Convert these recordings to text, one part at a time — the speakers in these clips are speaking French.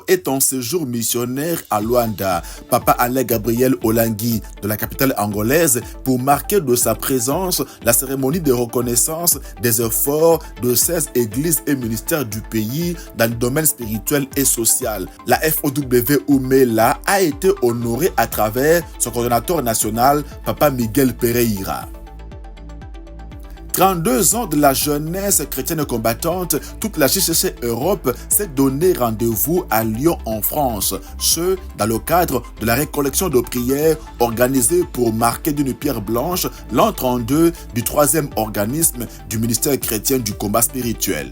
est en séjour missionnaire à Luanda. Papa Alain Gabriel Olangi de la capitale angolaise pour marquer de sa présence la cérémonie de reconnaissance des efforts de 16 églises et ministères du pays dans le domaine spirituel et social. La FOW Umela a été honorée à travers son coordonnateur national, Papa Miguel Pereira. 32 ans de la jeunesse chrétienne combattante, toute la JCC Europe s'est donné rendez-vous à Lyon en France, ce dans le cadre de la récollection de prières organisée pour marquer d'une pierre blanche l'an 32 du 3e organisme du ministère chrétien du combat spirituel.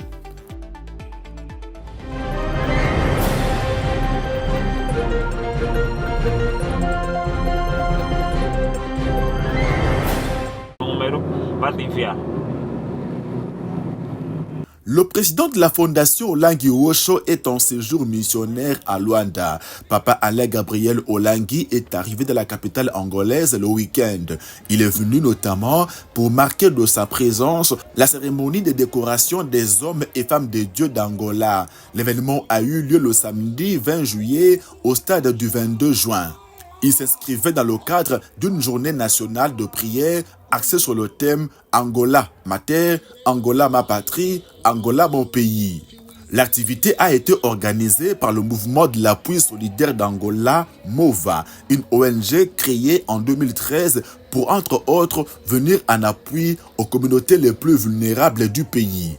Le président de la fondation Olangi Osho est en séjour missionnaire à Luanda. Papa Alain Gabriel Olangi est arrivé de la capitale angolaise le week-end. Il est venu notamment pour marquer de sa présence la cérémonie de décoration des hommes et femmes de Dieu d'Angola. L'événement a eu lieu le samedi 20 juillet au stade du 22 juin. Il s'inscrivait dans le cadre d'une journée nationale de prière axée sur le thème « Angola, ma terre, Angola, ma patrie, Angola, mon pays ». L'activité a été organisée par le mouvement de l'appui solidaire d'Angola, MOVA, une ONG créée en 2013 pour, entre autres, venir en appui aux communautés les plus vulnérables du pays.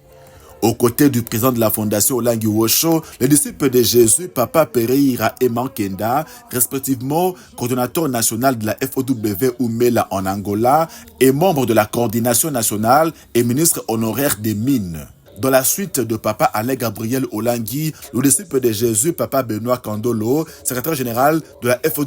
Aux côtés du président de la fondation Olangi Osho, les disciples de Jésus, Papa Pereira et Mankenda, respectivement coordonnateur national de la FOW Umela en Angola et membre de la coordination nationale et ministre honoraire des mines. Dans la suite de Papa Alain Gabriel Olangi, le disciple de Jésus, Papa Benoît Kandolo, secrétaire général de la FOW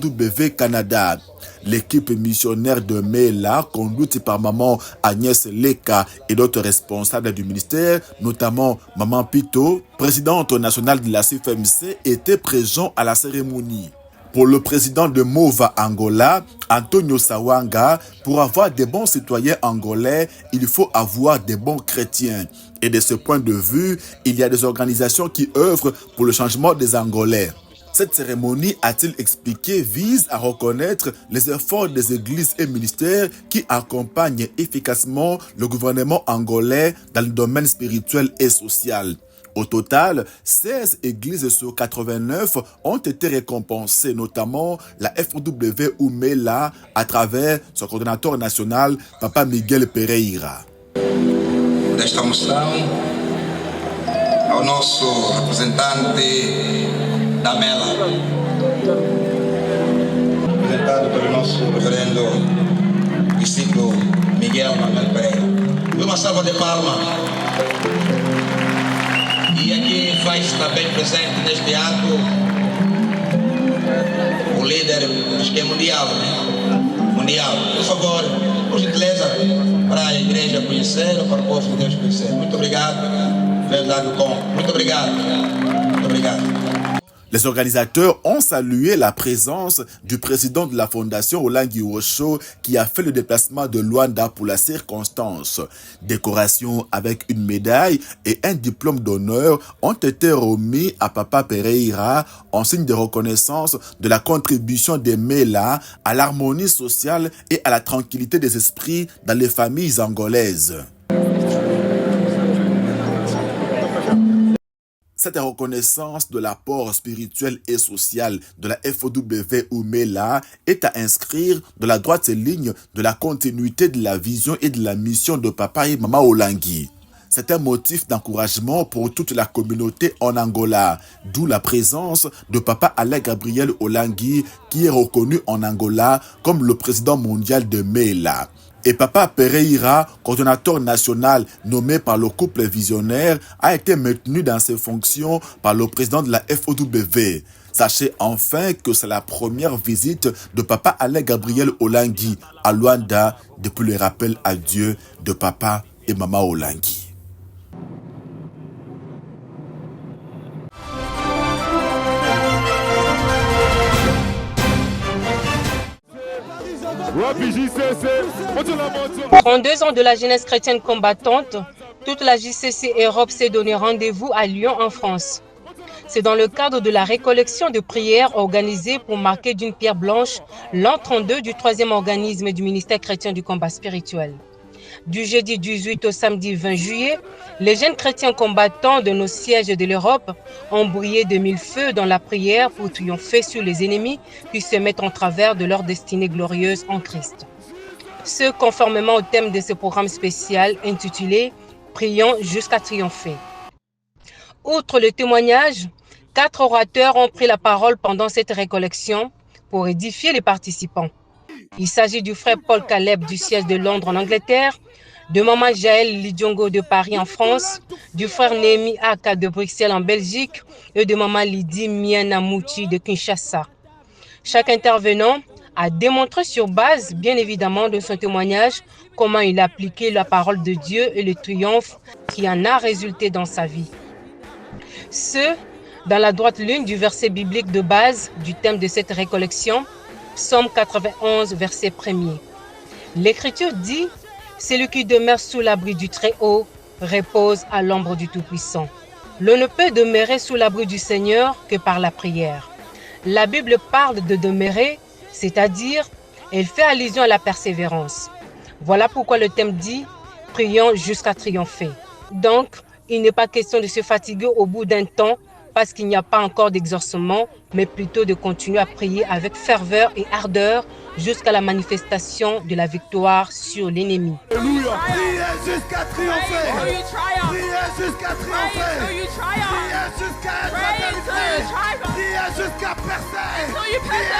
Canada. L'équipe missionnaire de Mela, conduite par Maman Agnès Leka et d'autres responsables du ministère, notamment Maman Pito, présidente nationale de la CFMC, était présent à la cérémonie. Pour le président de MOVA Angola, Antonio Sawanga, pour avoir des bons citoyens angolais, il faut avoir des bons chrétiens. Et de ce point de vue, il y a des organisations qui œuvrent pour le changement des Angolais. Cette cérémonie, a-t-il expliqué, vise à reconnaître les efforts des églises et ministères qui accompagnent efficacement le gouvernement angolais dans le domaine spirituel et social. Au total, 16 églises sur 89 ont été récompensées, notamment la FOW Umela à travers son coordonnateur national, Papa Miguel Pereira. Desta moção, ao nosso representante da Mela, representado pelo nosso reverendo discípulo Miguel Manuel Pereira. Uma salva de palmas. E aqui faz também presente neste ato o líder do esquema mundial. Por favor, por gentileza, para a igreja conhecer, ou para o povo de Deus conhecer. Muito obrigado, verdade com. Muito obrigado. Muito obrigado. Les organisateurs ont salué la présence du président de la fondation Olangi Osho qui a fait le déplacement de Luanda pour la circonstance. Décoration avec une médaille et un diplôme d'honneur ont été remis à Papa Pereira en signe de reconnaissance de la contribution des Mela à l'harmonie sociale et à la tranquillité des esprits dans les familles angolaises. Cette reconnaissance de l'apport spirituel et social de la FOW Umela est à inscrire dans la droite ligne de la continuité de la vision et de la mission de Papa et Maman Olangi. C'est un motif d'encouragement pour toute la communauté en Angola, d'où la présence de Papa Alain Gabriel Olangi qui est reconnu en Angola comme le président mondial de Mela. Et Papa Pereira, coordonnateur national nommé par le couple visionnaire, a été maintenu dans ses fonctions par le président de la FOW. Sachez enfin que c'est la première visite de Papa Alain Gabriel Olangi à Luanda depuis le rappel à Dieu de Papa et Maman Olangi. En 2 ans de la jeunesse chrétienne combattante, toute la JCC Europe s'est donné rendez-vous à Lyon en France. C'est dans le cadre de la récollection de prières organisée pour marquer d'une pierre blanche l'an 32 du 3e organisme du ministère chrétien du combat spirituel. Du jeudi 18 au samedi 20 juillet, les jeunes chrétiens combattants de nos sièges de l'Europe ont brillé de mille feux dans la prière pour triompher sur les ennemis qui se mettent en travers de leur destinée glorieuse en Christ. Ce conformément au thème de ce programme spécial intitulé « Prions jusqu'à triompher ». Outre le témoignage, 4 orateurs ont pris la parole pendant cette récollection pour édifier les participants. Il s'agit du frère Paul Caleb du siège de Londres en Angleterre, de maman Jaël Lidjongo de Paris en France, du frère Némi Aka de Bruxelles en Belgique et de maman Lydie Mianamouchi de Kinshasa. Chaque intervenant a démontré sur base, bien évidemment, de son témoignage comment il a appliqué la parole de Dieu et le triomphe qui en a résulté dans sa vie. Ce, dans la droite ligne du verset biblique de base du thème de cette récollection, Psaume 91, verset 1er. L'Écriture dit « Celui qui demeure sous l'abri du Très-Haut repose à l'ombre du Tout-Puissant. L'on ne peut demeurer sous l'abri du Seigneur que par la prière. » La Bible parle de demeurer, c'est-à-dire, elle fait allusion à la persévérance. Voilà pourquoi le thème dit « Prions jusqu'à triompher ». Donc, il n'est pas question de se fatiguer au bout d'un temps parce qu'il n'y a pas encore d'exaucement, mais plutôt de continuer à prier avec ferveur et ardeur jusqu'à la manifestation de la victoire sur l'ennemi. Alléluia. Priez jusqu'à triompher. Priez jusqu'à triompher. Priez jusqu'à être délivré. Priez jusqu'à percer. Priez.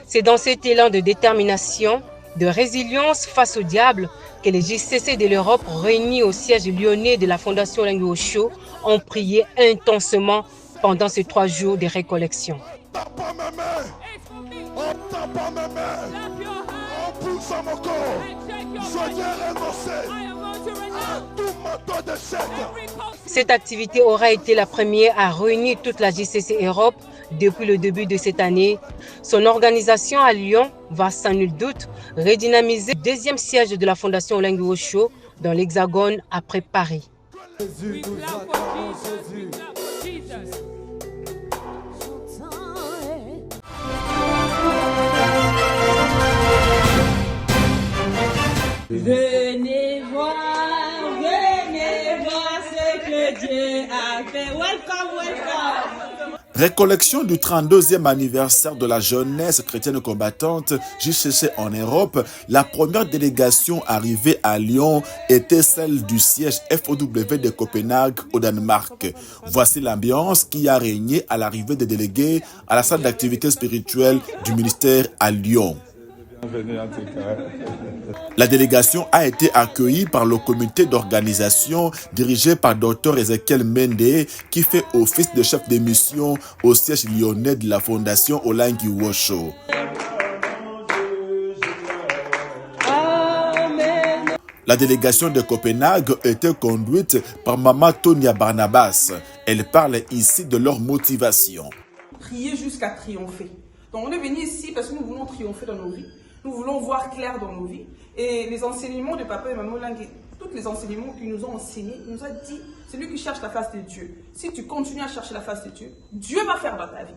C'est dans cet élan de détermination, de résilience face au diable que les JCC de l'Europe réunis au siège lyonnais de la Fondation Olengi Osho ont prié intensement pendant ces 3 jours de récollection. On tape à mes mains. On tape à mes mains. On pousse à mon corps. Je viens renoncer à tout manteau d'échec. Cette activité aura été la première à réunir toute la JCC Europe depuis le début de cette année. Son organisation à Lyon va sans nul doute redynamiser le 2e siège de la Fondation Olengi Osho dans l'Hexagone après Paris. Jésus, nous acclamons Jésus. Venez voir ce que Dieu a fait. Welcome, welcome. Récollection du 32e anniversaire de la jeunesse chrétienne combattante JCC en Europe, la première délégation arrivée à Lyon était celle du siège FOW de Copenhague au Danemark. Voici l'ambiance qui a régné à l'arrivée des délégués à la salle d'activité spirituelle du ministère à Lyon. La délégation a été accueillie par le comité d'organisation dirigé par Dr Ezekiel Mende qui fait office de chef de mission au siège lyonnais de la Fondation Olengi Osho. La délégation de Copenhague était conduite par Maman Tonia Barnabas. Elle parle ici de leur motivation. Prier jusqu'à triompher. Donc on est venu ici parce que nous voulons triompher dans nos vies. Nous voulons voir clair dans nos vies. Et les enseignements de Papa et Maman Olengi, tous les enseignements qu'ils nous ont enseignés, ils nous ont dit, celui qui cherche la face de Dieu, si tu continues à chercher la face de Dieu, Dieu va faire dans ta vie.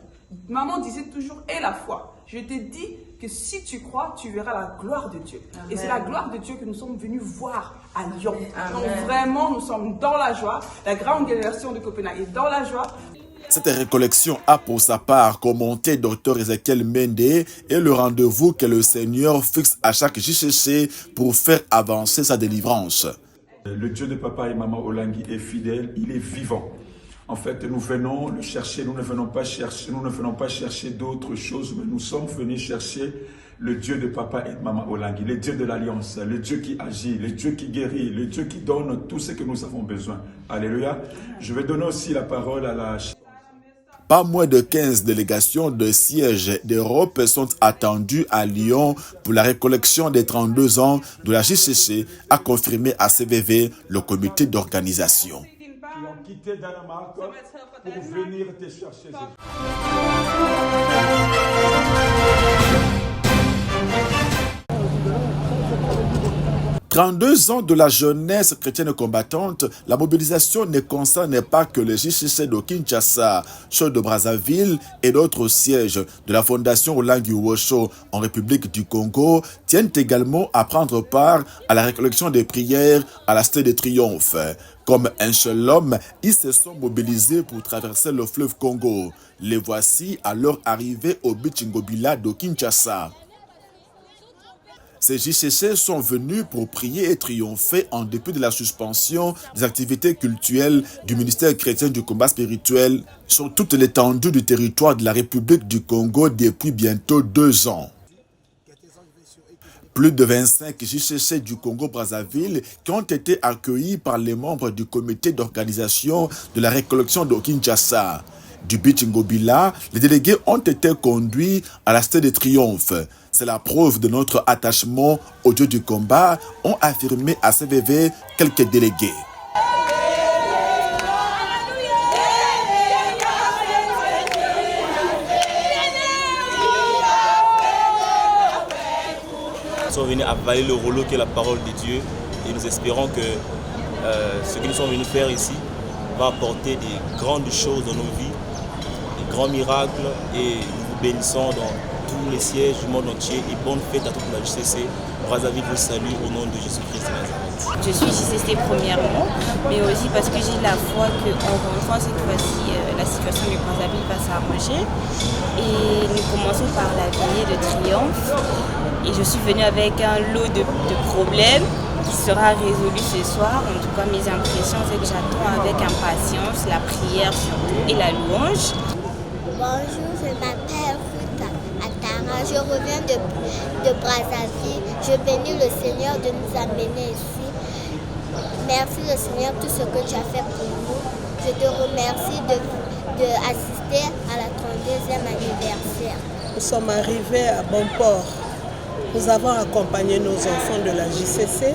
Maman disait toujours, et la foi. Je te dis que si tu crois, tu verras la gloire de Dieu. Amen. Et c'est la gloire de Dieu que nous sommes venus voir à Lyon. Amen. Donc vraiment, nous sommes dans la joie. La grande délégation de Copenhague est dans la joie. Cette récollection a pour sa part commenté Dr Ezekiel Mende et le rendez-vous que le Seigneur fixe à chaque JCC pour faire avancer sa délivrance. Le Dieu de Papa et Maman Olengi est fidèle, il est vivant. En fait, nous venons le chercher, nous ne venons pas chercher d'autres choses, mais nous sommes venus chercher le Dieu de Papa et de Maman Olengi, le Dieu de l'Alliance, le Dieu qui agit, le Dieu qui guérit, le Dieu qui donne tout ce que nous avons besoin. Alléluia. Je vais donner aussi la parole à la... Pas moins de 15 délégations de sièges d'Europe sont attendues à Lyon pour la récollection des 32 ans de la JCC, a confirmé à CVV le comité d'organisation. Qui ont quitté Danemark pour venir te chercher. 32 ans de la jeunesse chrétienne combattante, la mobilisation ne concerne pas que les JCC de Kinshasa, ceux de Brazzaville et d'autres sièges de la fondation Olangi Wosho en République du Congo tiennent également à prendre part à la récollection des prières à la Cité de Triomphe. Comme un seul homme, ils se sont mobilisés pour traverser le fleuve Congo. Les voici à leur arrivée au Bichingobila de Kinshasa. Ces JCC sont venus pour prier et triompher en dépit de la suspension des activités cultuelles du ministère chrétien du combat spirituel sur toute l'étendue du territoire de la République du Congo depuis bientôt 2 ans. Plus de 25 JCC du Congo-Brazzaville qui ont été accueillis par les membres du comité d'organisation de la récollection de Kinshasa. Du Bichingobila, les délégués ont été conduits à la Cité de Triomphe. C'est la preuve de notre attachement au Dieu du combat, ont affirmé à CVV quelques délégués. Nous sommes venus avaler le rouleau qui est la parole de Dieu et nous espérons que ce que nous sommes venus faire ici va apporter des grandes choses dans nos vies, des grands miracles, et nous vous bénissons dans tous les sièges du monde entier et bonne fête à toute la JCC. Brazzaville vous salue au nom de Jésus-Christ de Nazareth. Je suis JCC premièrement, mais aussi parce que j'ai la foi qu'en rentrant cette fois-ci, la situation du Brazzaville va s'arranger. Et nous commençons par la veillée de triomphe. Et je suis venue avec un lot de problèmes qui sera résolu ce soir. En tout cas, mes impressions, c'est que j'attends avec impatience la prière surtout et la louange. Bonjour, je m'appelle Ruth Atara, je reviens de Brazzaville. Je bénis le Seigneur de nous amener ici. Merci le Seigneur tout ce que tu as fait pour nous. Je te remercie d'assister à la 32e anniversaire. Nous sommes arrivés à bon port. Nous avons accompagné nos enfants de la JCC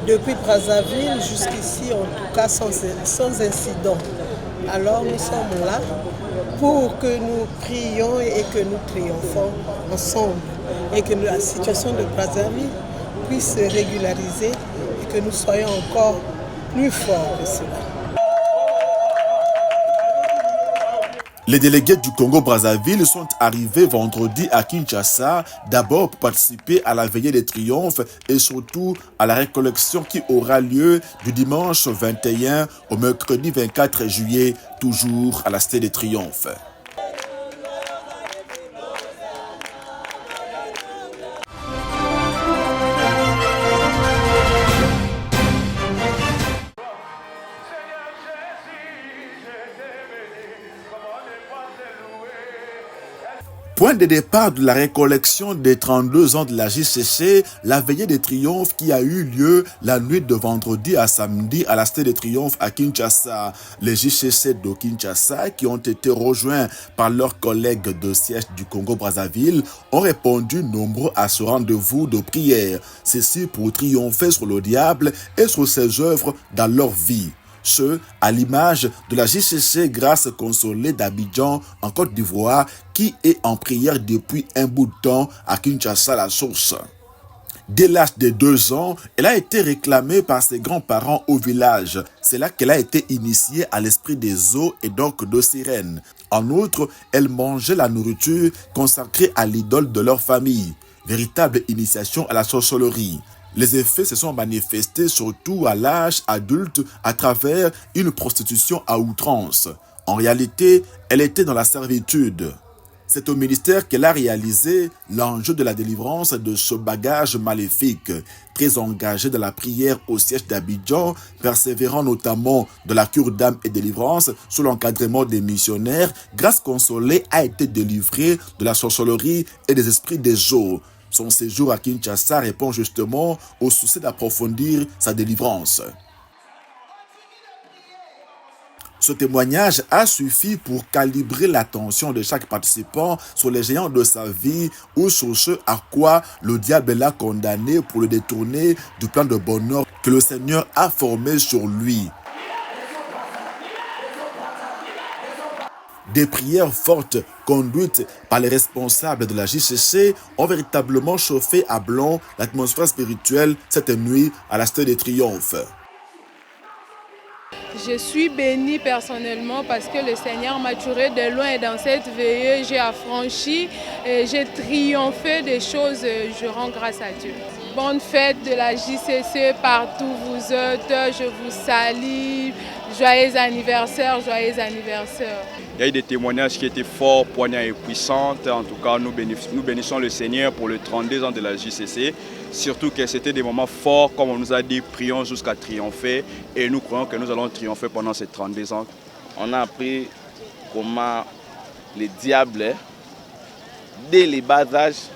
depuis Brazzaville jusqu'ici, en tout cas sans incident. Alors nous sommes là pour que nous prions et que nous triomphons ensemble et que la situation de Brazzaville puisse se régulariser et que nous soyons encore plus forts que cela. Les délégués du Congo-Brazzaville sont arrivés vendredi à Kinshasa, d'abord pour participer à la veillée des triomphes et surtout à la récollection qui aura lieu du dimanche 21 au mercredi 24 juillet, toujours à la Cité des Triomphes. Point de départ de la récollection des 32 ans de la JCC, la veillée des triomphes qui a eu lieu la nuit de vendredi à samedi à la Cité des Triomphes à Kinshasa. Les JCC de Kinshasa, qui ont été rejoints par leurs collègues de siège du Congo-Brazzaville, ont répondu nombreux à ce rendez-vous de prière. Ceci pour triompher sur le diable et sur ses œuvres dans leur vie. Ce, à l'image de la JCC Grâce Consolée d'Abidjan en Côte d'Ivoire, qui est en prière depuis un bout de temps à Kinshasa la source. Dès l'âge de 2 ans, elle a été réclamée par ses grands-parents au village. C'est là qu'elle a été initiée à l'esprit des eaux et donc de sirènes. En outre, elle mangeait la nourriture consacrée à l'idole de leur famille. Véritable initiation à la sorcellerie. Les effets se sont manifestés surtout à l'âge adulte à travers une prostitution à outrance. En réalité, elle était dans la servitude. C'est au ministère qu'elle a réalisé l'enjeu de la délivrance de ce bagage maléfique. Très engagée dans la prière au siège d'Abidjan, persévérant notamment de la cure d'âme et délivrance sous l'encadrement des missionnaires, Grâce Consolée a été délivrée de la sorcellerie et des esprits des eaux. Son séjour à Kinshasa répond justement au souci d'approfondir sa délivrance. Ce témoignage a suffi pour calibrer l'attention de chaque participant sur les géants de sa vie ou sur ce à quoi le diable l'a condamné pour le détourner du plan de bonheur que le Seigneur a formé sur lui. Des prières fortes conduites par les responsables de la JCC ont véritablement chauffé à blanc l'atmosphère spirituelle cette nuit à la Stèle de Triomphe. Je suis bénie personnellement parce que le Seigneur m'a tiré de loin et dans cette veillée, j'ai affranchi et j'ai triomphé des choses. Je rends grâce à Dieu. Bonne fête de la JCC partout où vous êtes. Je vous salue. Joyeux anniversaire, joyeux anniversaire. Il y a eu des témoignages qui étaient forts, poignants et puissants. En tout cas, nous bénissons le Seigneur pour les 32 ans de la JCC. Surtout que c'était des moments forts, comme on nous a dit, prions jusqu'à triompher. Et nous croyons que nous allons triompher pendant ces 32 ans. On a appris comment le diable, dès les bas âges,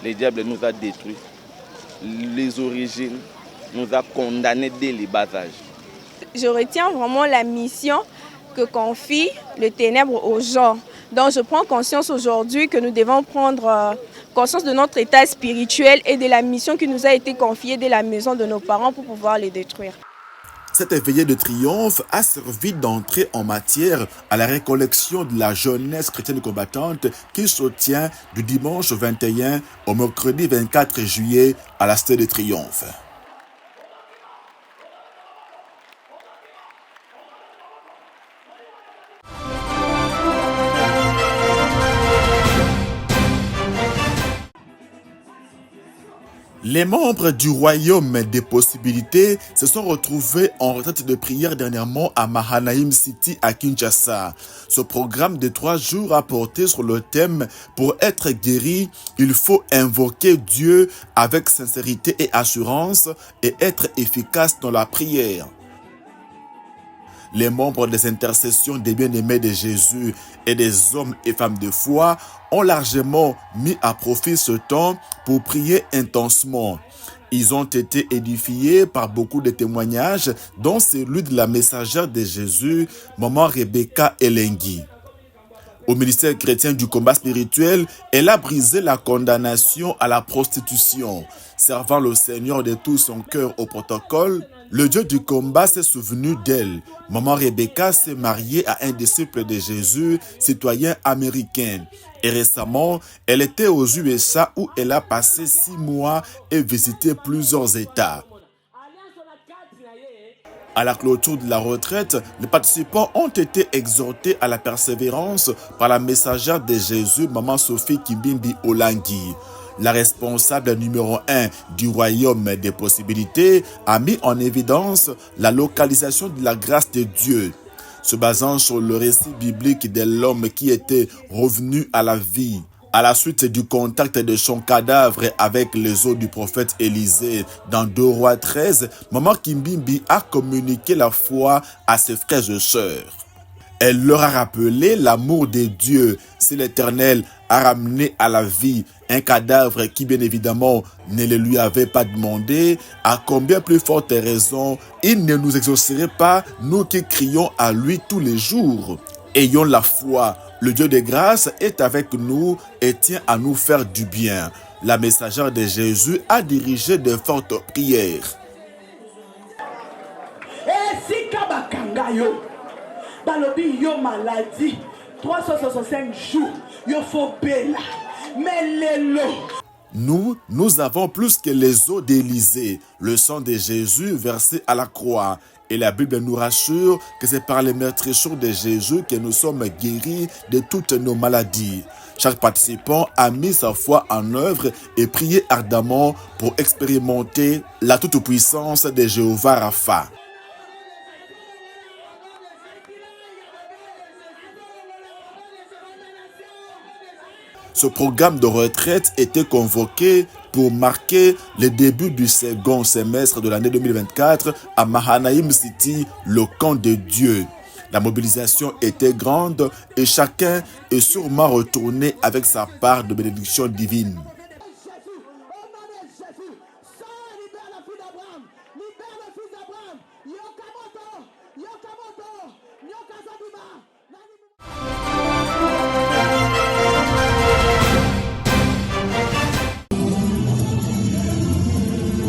le diable nous a détruits. Les origines nous a condamnés dès les bas âges. Je retiens vraiment la mission que confie le ténèbre aux gens. Donc je prends conscience aujourd'hui que nous devons prendre conscience de notre état spirituel et de la mission qui nous a été confiée dès la maison de nos parents pour pouvoir les détruire. Cette veillée de triomphe a servi d'entrée en matière à la récollection de la jeunesse chrétienne combattante qui se tient du dimanche 21 au mercredi 24 juillet à la Stèle de Triomphe. Les membres du Royaume des possibilités se sont retrouvés en retraite de prière dernièrement à Mahanaim City à Kinshasa. Ce programme de 3 jours a porté sur le thème « Pour être guéri, il faut invoquer Dieu avec sincérité et assurance et être efficace dans la prière ». Les membres des intercessions des bien-aimés de Jésus et des hommes et femmes de foi ont largement mis à profit ce temps pour prier intensément. Ils ont été édifiés par beaucoup de témoignages, dont celui de la messagère de Jésus, Maman Rebecca Elengi. Au ministère chrétien du combat spirituel, elle a brisé la condamnation à la prostitution. Servant le Seigneur de tout son cœur au protocole, le Dieu du combat s'est souvenu d'elle. Maman Rebecca s'est mariée à un disciple de Jésus, citoyen américain. Et récemment, elle était aux USA où elle a passé 6 mois et visité plusieurs États. À la clôture de la retraite, les participants ont été exhortés à la persévérance par la messagère de Jésus, Maman Sophie Kimbimbi Olangi. La responsable numéro 1 du Royaume des possibilités a mis en évidence la localisation de la grâce de Dieu. Se basant sur le récit biblique de l'homme qui était revenu à la vie, à la suite du contact de son cadavre avec les os du prophète Élisée dans 2 Rois 13, Maman Kimbimbi a communiqué la foi à ses frères et sœurs. Elle leur a rappelé l'amour de Dieu. Si l'Éternel a ramené à la vie un cadavre qui bien évidemment ne le lui avait pas demandé, à combien plus forte raison il ne nous exaucerait pas, nous qui crions à lui tous les jours. Ayons la foi. Le Dieu de grâce est avec nous et tient à nous faire du bien. La messagère de Jésus a dirigé de fortes prières. Balobi yo maladie 365 jours yo faut bella mais lelo. Nous avons plus que les eaux d'Élysée, le sang de Jésus versé à la croix. Et la Bible nous rassure que c'est par les meurtrissures de Jésus que nous sommes guéris de toutes nos maladies. Chaque participant a mis sa foi en œuvre et prié ardemment pour expérimenter la toute-puissance de Jéhovah Rapha. Ce programme de retraite était convoqué pour marquer le début du second semestre de l'année 2024 à Mahanaim City, le camp de Dieu. La mobilisation était grande et chacun est sûrement retourné avec sa part de bénédiction divine.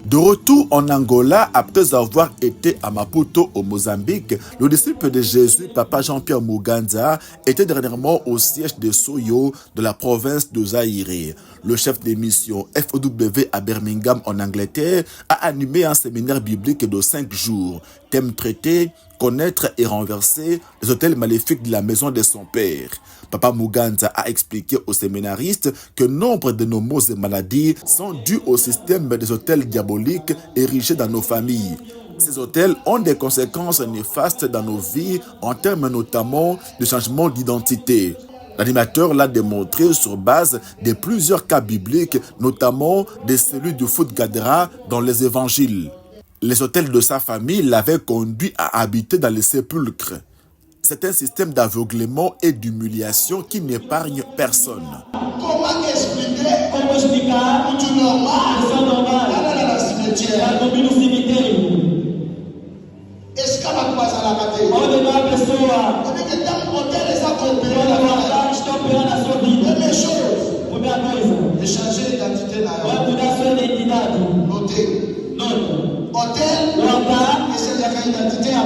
De retour en Angola, après avoir été à Maputo au Mozambique, le disciple de Jésus, Papa Jean-Pierre Muganza, était dernièrement au siège de Soyo de la province de Zaïre. Le chef des missions FOW à Birmingham en Angleterre a animé un séminaire biblique de 5 jours. Thème traité, connaître et renverser les autels maléfiques de la maison de son père. Papa Muganza a expliqué aux séminaristes que nombre de nos maux et maladies sont dus au système des autels diaboliques érigés dans nos familles. Ces autels ont des conséquences néfastes dans nos vies en termes notamment de changement d'identité. L'animateur l'a démontré sur base de plusieurs cas bibliques, notamment de celui du Foot Gadara dans les évangiles. Les autels de sa famille l'avaient conduit à habiter dans les sépulcres. C'est un système d'aveuglement et d'humiliation qui n'épargne personne. Comment expliquer un tout normal dans le cimetière? Est-ce qu'on va passer à la matinée? On dit que dans l'hôtel, les accompagnants, première chose, échanger l'identité. Notez. Hôtel, et c'est la identité à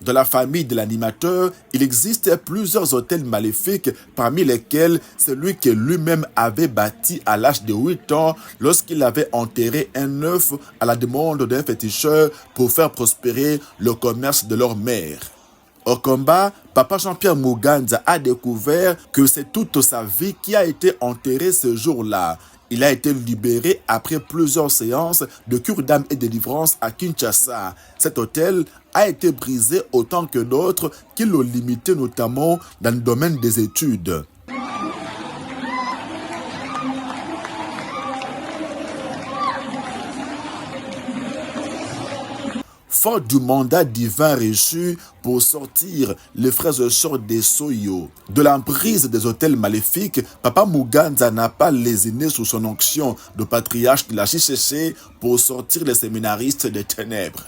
Dans la famille de l'animateur, il existe plusieurs autels maléfiques, parmi lesquels celui que lui-même avait bâti à l'âge de 8 ans lorsqu'il avait enterré un œuf à la demande d'un féticheur pour faire prospérer le commerce de leur mère. Au combat, Papa Jean-Pierre Muganza a découvert que c'est toute sa vie qui a été enterrée ce jour-là. Il a été libéré après plusieurs séances de cure d'âme et de délivrance à Kinshasa. Cet autel a été brisé autant que d'autres qui l'ont limité notamment dans le domaine des études. Fort du mandat divin reçu pour sortir les frères et sœurs des Soyo de l'emprise des autels maléfiques, Papa Muganza n'a pas lésiné sous son onction de patriarche de la JCC pour sortir les séminaristes des ténèbres.